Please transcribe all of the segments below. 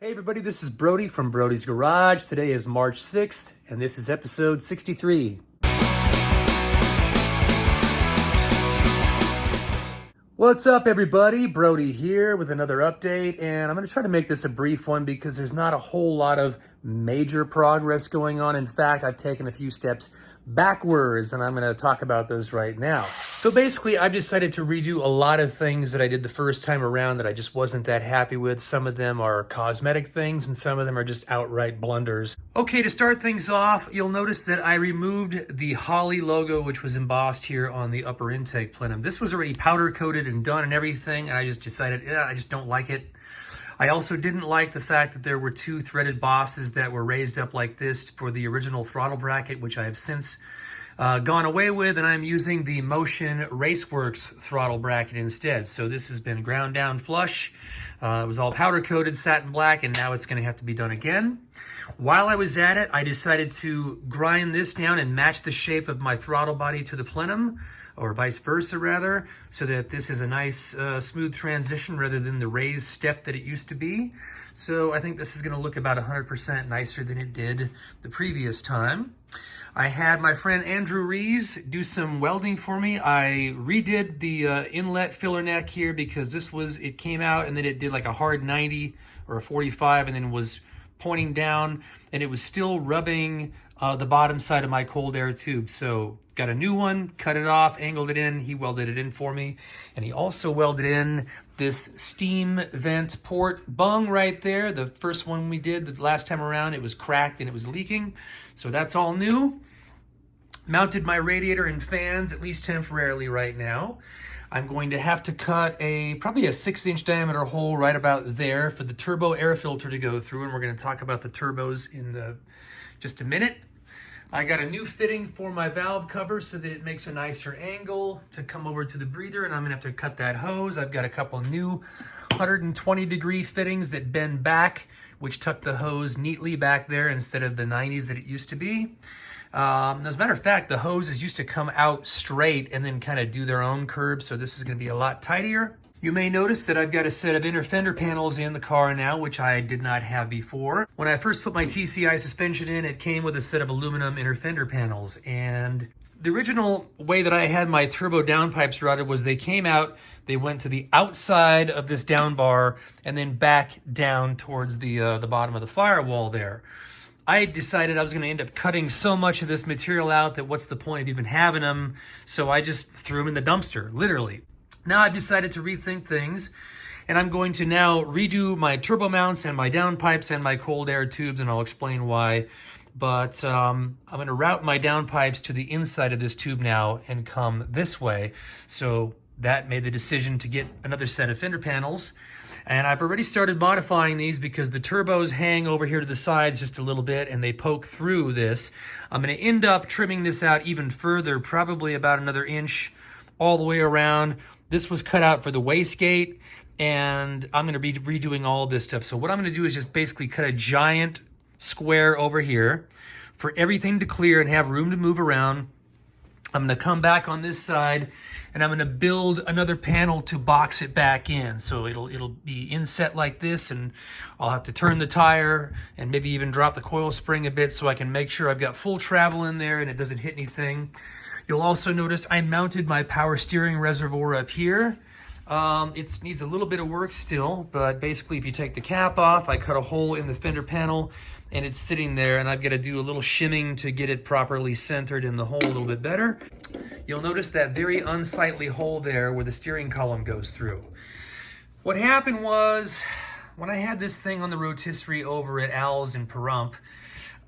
Hey everybody, this is Brody from Brody's Garage. Today is March 6th, and this is episode 63. What's up everybody? Brody here with another update, and I'm going to try to make this a brief one because there's not a whole lot of major progress going on. In fact, I've taken a few steps backwards, and I'm going to talk about those right now. So basically, I've decided to redo a lot of things that I did the first time around that I just wasn't that happy with. Some of them are cosmetic things, and some of them are just outright blunders. Okay, to start things off, you'll notice that I removed the Holly logo, which was embossed here on the upper intake plenum. This was already powder coated and done and everything, and I just decided, I just don't like it. I also didn't like the fact that there were two threaded bosses that were raised up like this for the original throttle bracket, which I have since gone away with, and I'm using the Motion Raceworks throttle bracket instead. So this has been ground down flush. It was all powder coated satin black, and now it's going to have to be done again. While I was at it, I decided to grind this down and match the shape of my throttle body to the plenum, or vice versa rather, so that this is a nice smooth transition rather than the raised step that it used to be. So I think this is going to look about 100% nicer than it did the previous time. I had my friend Andrew Rees do some welding for me. I redid the inlet filler neck here because it came out and then it did like a hard 90 or a 45 and then was pointing down, and it was still rubbing the bottom side of my cold air tube. So got a new one, cut it off, angled it in. He welded it in for me, and he also welded in this steam vent port bung right there. The first one we did the last time around, it was cracked and it was leaking, so that's all new. Mounted my radiator and fans, at least temporarily right now. I'm going to have to cut probably a 6-inch diameter hole right about there for the turbo air filter to go through, and we're going to talk about the turbos in just a minute. I got a new fitting for my valve cover so that it makes a nicer angle to come over to the breather, and I'm going to have to cut that hose. I've got a couple new 120-degree fittings that bend back, which tuck the hose neatly back there instead of the 90s that it used to be. As a matter of fact, the hoses used to come out straight and then kind of do their own curve, so this is going to be a lot tighter. You may notice that I've got a set of inner fender panels in the car now, which I did not have before. When I first put my TCI suspension in, it came with a set of aluminum inner fender panels, and the original way that I had my turbo downpipes routed was they came out, they went to the outside of this down bar, and then back down towards the bottom of the firewall there. I decided I was going to end up cutting so much of this material out that what's the point of even having them, so I just threw them in the dumpster, literally. Now I've decided to rethink things, and I'm going to now redo my turbo mounts and my downpipes and my cold air tubes, and I'll explain why. But I'm going to route my downpipes to the inside of this tube now and come this way. So that made the decision to get another set of fender panels. And I've already started modifying these because the turbos hang over here to the sides just a little bit and they poke through this. I'm going to end up trimming this out even further, probably about another inch all the way around. This was cut out for the wastegate, and I'm going to be redoing all of this stuff. So what I'm going to do is just basically cut a giant square over here for everything to clear and have room to move around. I'm going to come back on this side and I'm going to build another panel to box it back in. So it'll be inset like this, and I'll have to turn the tire and maybe even drop the coil spring a bit so I can make sure I've got full travel in there and it doesn't hit anything. You'll also notice I mounted my power steering reservoir up here. It needs a little bit of work still, but basically if you take the cap off, I cut a hole in the fender panel and it's sitting there, and I've got to do a little shimming to get it properly centered in the hole a little bit better. You'll notice that very unsightly hole there where the steering column goes through. What happened was, when I had this thing on the rotisserie over at Al's in Pahrump,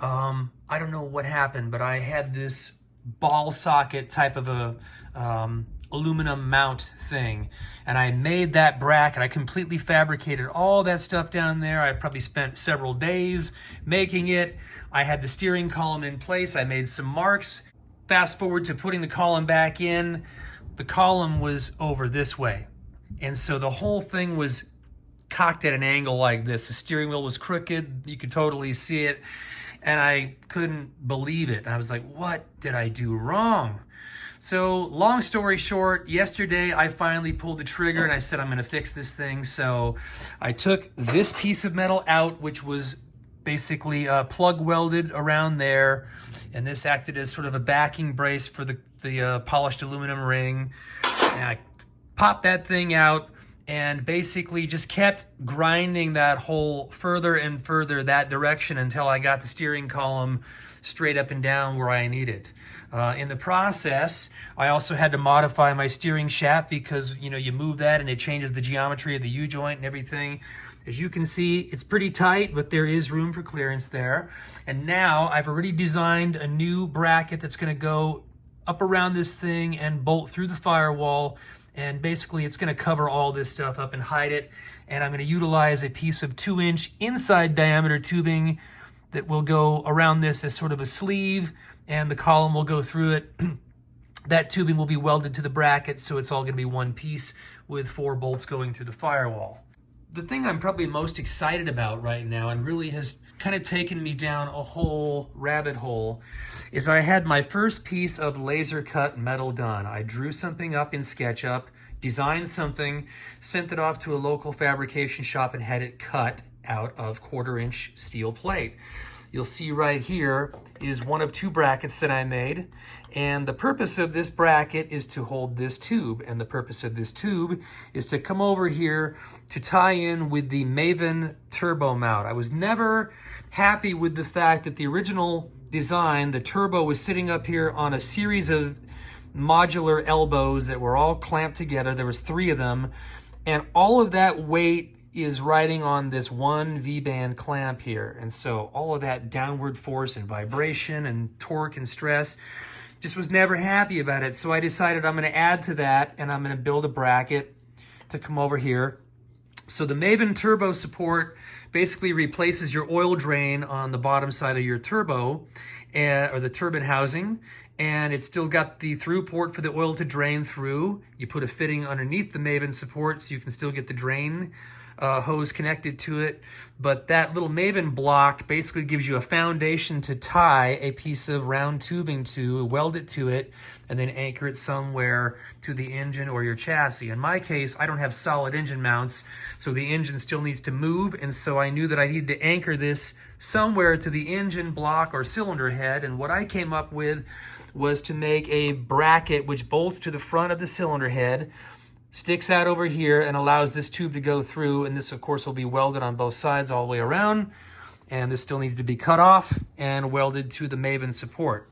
I don't know what happened, but I had this ball socket type of a aluminum mount thing, and I made that bracket. I completely fabricated all that stuff down there. I probably spent several days making it. I had the steering column in place. I made some marks. Fast forward to putting the column back in, the column was over this way, and so the whole thing was cocked at an angle like this. The steering wheel was crooked. You could totally see it, and I couldn't believe it. I was like, what did I do wrong? So long story short, yesterday I finally pulled the trigger and I said I'm going to fix this thing. So I took this piece of metal out, which was basically plug welded around there, and this acted as sort of a backing brace for the polished aluminum ring. And I popped that thing out and basically just kept grinding that hole further and further that direction until I got the steering column straight up and down where I need it. In the process, I also had to modify my steering shaft because, you know, you move that and it changes the geometry of the U-joint and everything. As you can see, it's pretty tight, but there is room for clearance there. And now I've already designed a new bracket that's going to go up around this thing and bolt through the firewall. And basically it's going to cover all this stuff up and hide it. And I'm going to utilize a piece of 2-inch inside diameter tubing that will go around this as sort of a sleeve, and the column will go through it. That tubing will be welded to the bracket, so it's all going to be one piece with 4 bolts going through the firewall. The thing I'm probably most excited about right now, and really has kind of taken me down a whole rabbit hole, is I had my first piece of laser cut metal done. I drew something up in SketchUp, designed something, sent it off to a local fabrication shop, and had it cut out of 1/4-inch steel plate. You'll see right here is one of 2 brackets that I made, and the purpose of this bracket is to hold this tube, and the purpose of this tube is to come over here to tie in with the Maven turbo mount. I was never happy with the fact that the original design, the turbo was sitting up here on a series of modular elbows that were all clamped together. There was 3 of them, and all of that weight is riding on this one V-band clamp here. And so all of that downward force and vibration and torque and stress, just was never happy about it. So I decided I'm going to add to that, and I'm going to build a bracket to come over here. So the Maven turbo support basically replaces your oil drain on the bottom side of your turbo, or the turbine housing, and it's still got the through port for the oil to drain through. You put a fitting underneath the Maven support so you can still get the drain hose connected to it, but that little Maven block basically gives you a foundation to tie a piece of round tubing to, weld it to it, and then anchor it somewhere to the engine or your chassis. In my case, I don't have solid engine mounts, so the engine still needs to move, and so I knew that I needed to anchor this somewhere to the engine block or cylinder head, and what I came up with was to make a bracket which bolts to the front of the cylinder head, sticks out over here, and allows this tube to go through, and this of course will be welded on both sides all the way around, and this still needs to be cut off and welded to the Maven support.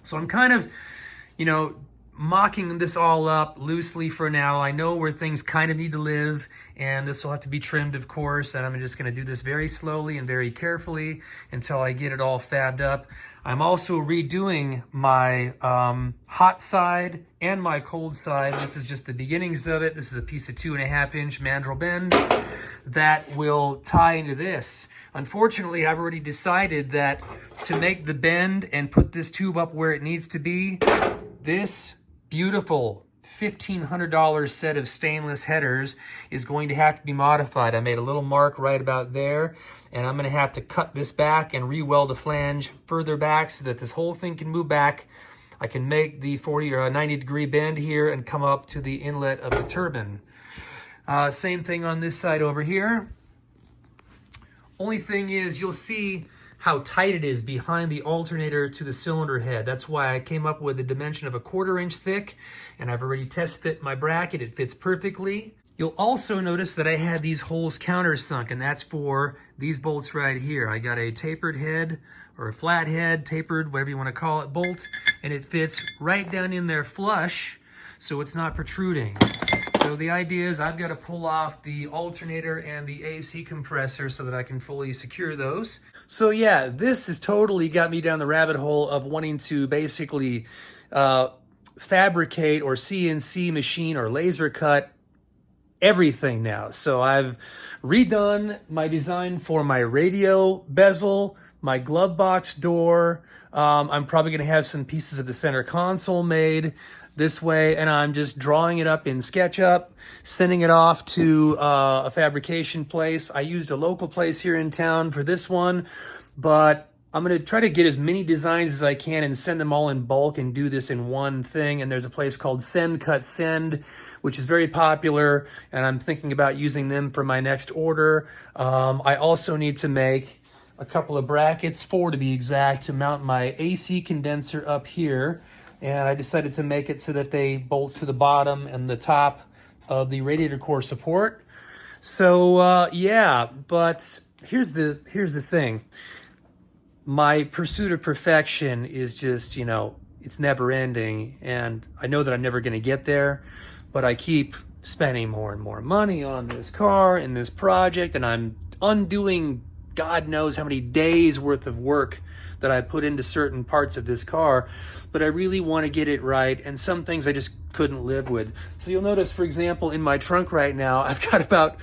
So I'm kind of, you know, mocking this all up loosely for now. I know where things kind of need to live, and this will have to be trimmed, of course, and I'm just going to do this very slowly and very carefully until I get it all fabbed up. I'm also redoing my hot side and my cold side. This is just the beginnings of it. This is a piece of 2.5-inch mandrel bend that will tie into this. Unfortunately, I've already decided that to make the bend and put this tube up where it needs to be, this beautiful $1,500 set of stainless headers is going to have to be modified. I made a little mark right about there, and I'm going to have to cut this back and re-weld the flange further back so that this whole thing can move back. I can make the 40 or 90 degree bend here and come up to the inlet of the turbine. Same thing on this side over here. Only thing is, you'll see how tight it is behind the alternator to the cylinder head. That's why I came up with a dimension of 1/4 inch thick, and I've already test fit my bracket. It fits perfectly. You'll also notice that I had these holes countersunk, and that's for these bolts right here. I got a tapered head, or a flat head, tapered, whatever you want to call it, bolt, and it fits right down in there flush, so it's not protruding. So the idea is I've got to pull off the alternator and the AC compressor so that I can fully secure those. So yeah, this has totally got me down the rabbit hole of wanting to basically fabricate or CNC machine or laser cut everything now. So I've redone my design for my radio bezel, my glove box door. I'm probably going to have some pieces of the center console made this way, and I'm just drawing it up in SketchUp, sending it off to a fabrication place. I used a local place here in town for this one, but I'm going to try to get as many designs as I can and send them all in bulk and do this in one thing. And there's a place called Send Cut Send, which is very popular, and I'm thinking about using them for my next order. I also need to make a couple of brackets, 4 to be exact, to mount my AC condenser up here. And I decided to make it so that they bolt to the bottom and the top of the radiator core support. So yeah, but here's the thing. My pursuit of perfection is just, you know, it's never ending, and I know that I'm never going to get there, but I keep spending more and more money on this car and this project, and I'm undoing God knows how many days worth of work that I put into certain parts of this car, but I really want to get it right, and some things I just couldn't live with. So you'll notice, for example, in my trunk right now, I've got about,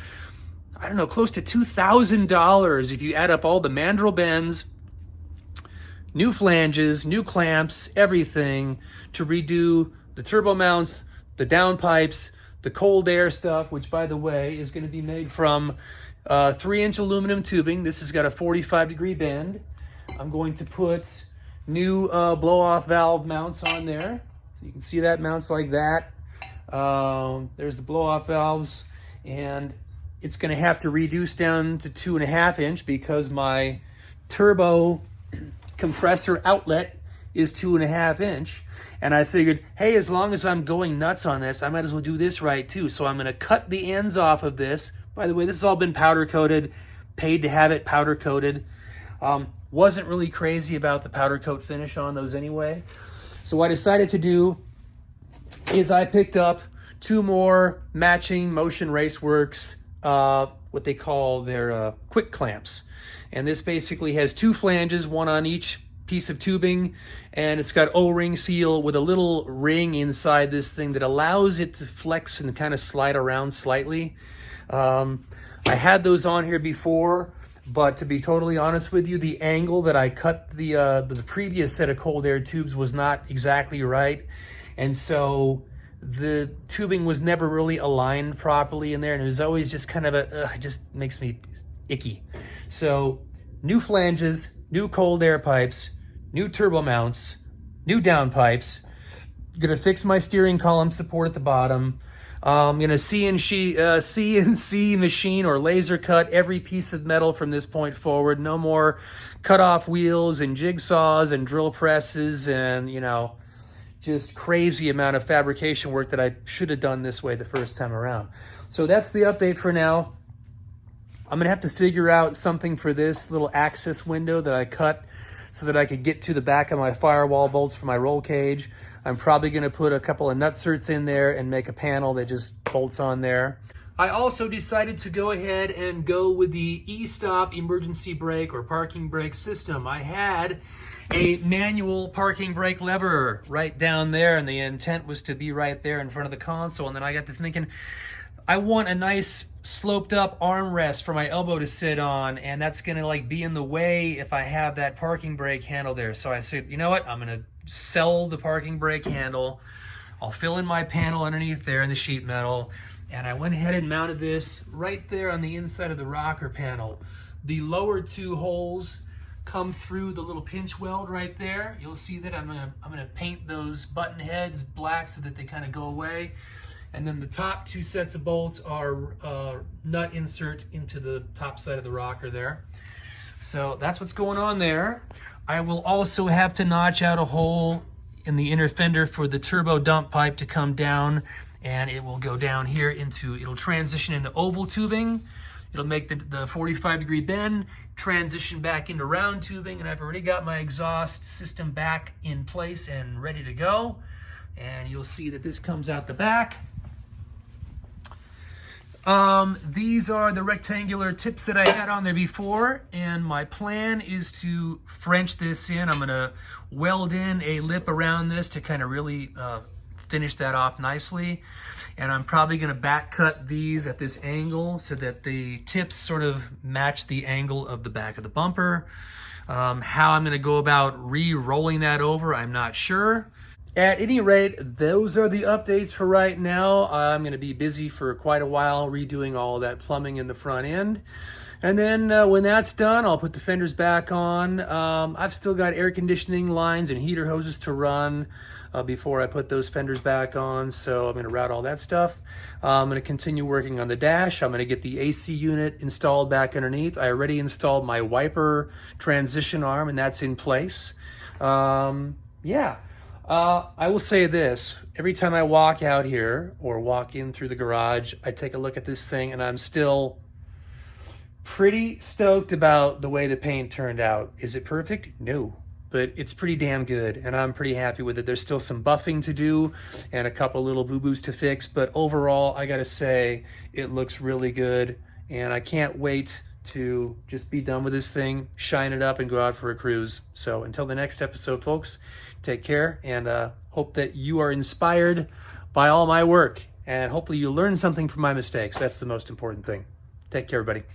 I don't know, close to $2,000 if you add up all the mandrel bends, new flanges, new clamps, everything to redo the turbo mounts, the downpipes, the cold air stuff, which, by the way, is going to be made from 3-inch aluminum tubing. This has got a 45-degree bend. I'm going to put new blow-off valve mounts on there. So you can see that mounts like that. There's the blow-off valves, and it's going to have to reduce down to 2.5-inch because my turbo compressor outlet is 2.5-inch, and I figured, hey, as long as I'm going nuts on this, I might as well do this right too. So I'm going to cut the ends off of this. By the way, this has all been powder coated, paid to have it powder coated. Wasn't really crazy about the powder coat finish on those anyway. So what I decided to do is I picked up 2 more matching Motion Raceworks, what they call their quick clamps. And this basically has 2 flanges, 1 on each piece of tubing, and it's got O-ring seal with a little ring inside this thing that allows it to flex and kind of slide around slightly. I had those on here before, but to be totally honest with you, the angle that I cut the previous set of cold air tubes was not exactly right, and so the tubing was never really aligned properly in there, and it was always just kind of it just makes me icky. So new flanges, new cold air pipes, new turbo mounts, new downpipes. Gonna fix my steering column support at the bottom. I'm gonna CNC machine or laser cut every piece of metal from this point forward. No more cut off wheels and jigsaws and drill presses and, you know, just crazy amount of fabrication work that I should have done this way the first time around. So that's the update for now. I'm gonna have to figure out something for this little access window that I cut so that I could get to the back of my firewall bolts for my roll cage. I'm probably gonna put a couple of nutserts in there and make a panel that just bolts on there. I also decided to go ahead and go with the e-stop emergency brake or parking brake system. I had a manual parking brake lever right down there, and the intent was to be right there in front of the console. And then I got to thinking, I want a nice sloped up armrest for my elbow to sit on, and that's gonna like be in the way if I have that parking brake handle there. So I said, you know what, I'm gonna sell the parking brake handle. I'll fill in my panel underneath there in the sheet metal, and I went ahead and mounted this right there on the inside of the rocker panel. The lower 2 holes come through the little pinch weld right there. You'll see that I'm gonna paint those button heads black so that they kind of go away. And then the top 2 sets of bolts are nut insert into the top side of the rocker there. So that's what's going on there. I will also have to notch out a hole in the inner fender for the turbo dump pipe to come down, and it will go down here it'll transition into oval tubing. It'll make the 45-degree bend, transition back into round tubing, and I've already got my exhaust system back in place and ready to go. And you'll see that this comes out the back. These are the rectangular tips that I had on there before, and my plan is to French this in. I'm gonna weld in a lip around this to kind of really finish that off nicely. And I'm probably gonna back cut these at this angle so that the tips sort of match the angle of the back of the bumper. How I'm gonna go about re-rolling that over, I'm not sure. At any rate, those are the updates for right now. I'm going to be busy for quite a while redoing all of that plumbing in the front end. And then when that's done, I'll put the fenders back on. I've still got air conditioning lines and heater hoses to run before I put those fenders back on. So I'm going to route all that stuff. I'm going to continue working on the dash. I'm going to get the AC unit installed back underneath. I already installed my wiper transition arm, and that's in place. Yeah. I will say this, every time I walk out here or walk in through the garage, I take a look at this thing and I'm still pretty stoked about the way the paint turned out. Is it perfect? No, but it's pretty damn good and I'm pretty happy with it. There's still some buffing to do and a couple little boo-boos to fix, but overall, I gotta say, it looks really good and I can't wait to just be done with this thing, shine it up and go out for a cruise. So until the next episode, folks, take care and hope that you are inspired by all my work and hopefully you learn something from my mistakes. That's the most important thing. Take care, everybody.